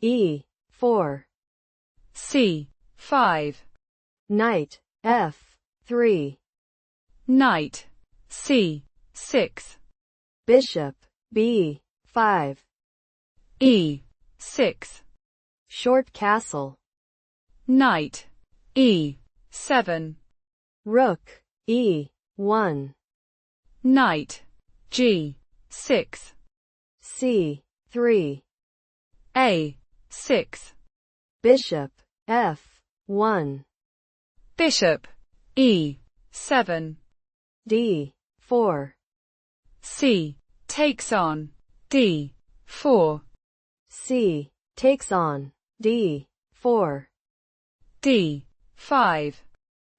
E4. C5. Knight F3. Knight C6. Bishop B5. E6. Short castle. Knight E7. Rook E1. Knight G6. C3. A6. Bishop F1. Bishop E7. D4. C takes on D4. C takes on D4. D5.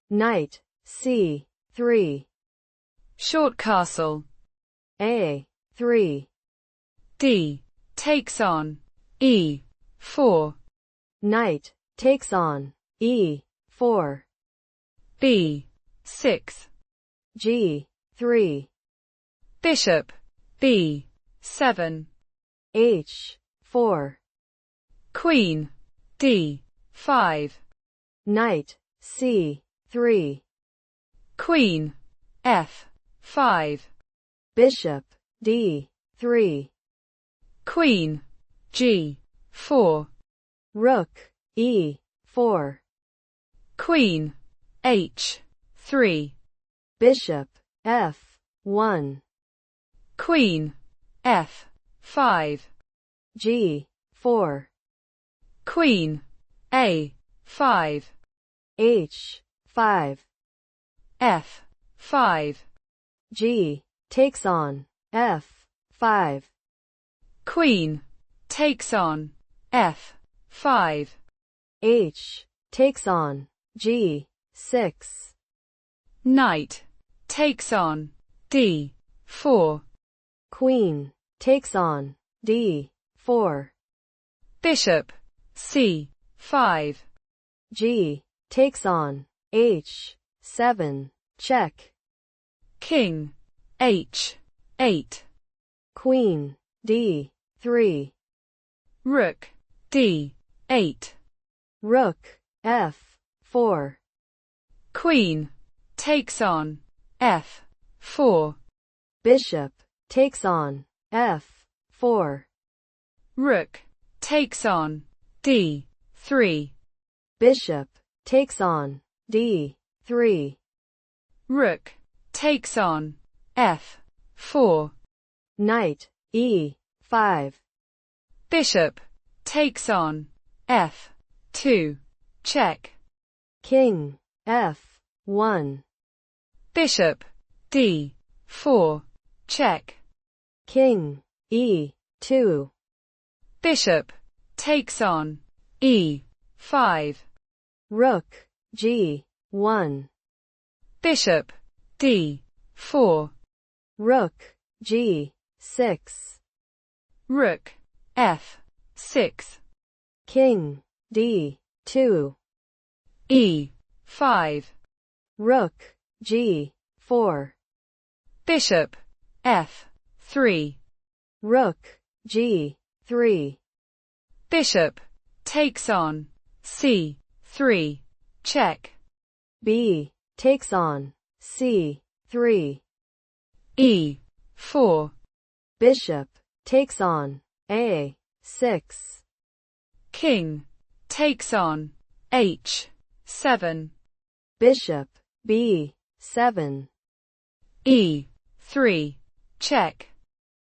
Knight C3. Short castle. A3. D takes on E4. Knight takes on E4. B6. G3. Bishop B7. H4. Queen D5. Knight C3. Queen F5. Bishop D3. Queen G4. Rook E4. Queen H3. Bishop F1. Queen F5. G4. Queen A5. H5. F5. G takes on F5. Queen takes on F5. H takes on G6. Knight takes on D4. Queen takes on D4. Bishop C5. G takes on H7. Check. King H8. Queen D3. Rook D8. Rook F4. Queen takes on F4. Bishop takes on F4. Rook takes on D3. Bishop takes on D3. Rook takes on F4. Knight E5. Bishop takes on F2. Check. King F1. Bishop D4. Check. King E2. Bishop takes on E5. Rook G1. Bishop D4. Rook G6. Rook F6. King D2. E5. Rook G4. Bishop F3. Rook G3. Bishop takes on C3. Check. B takes on C3. E4. Bishop takes on A6. King takes on H7. Bishop B7. E3. Check.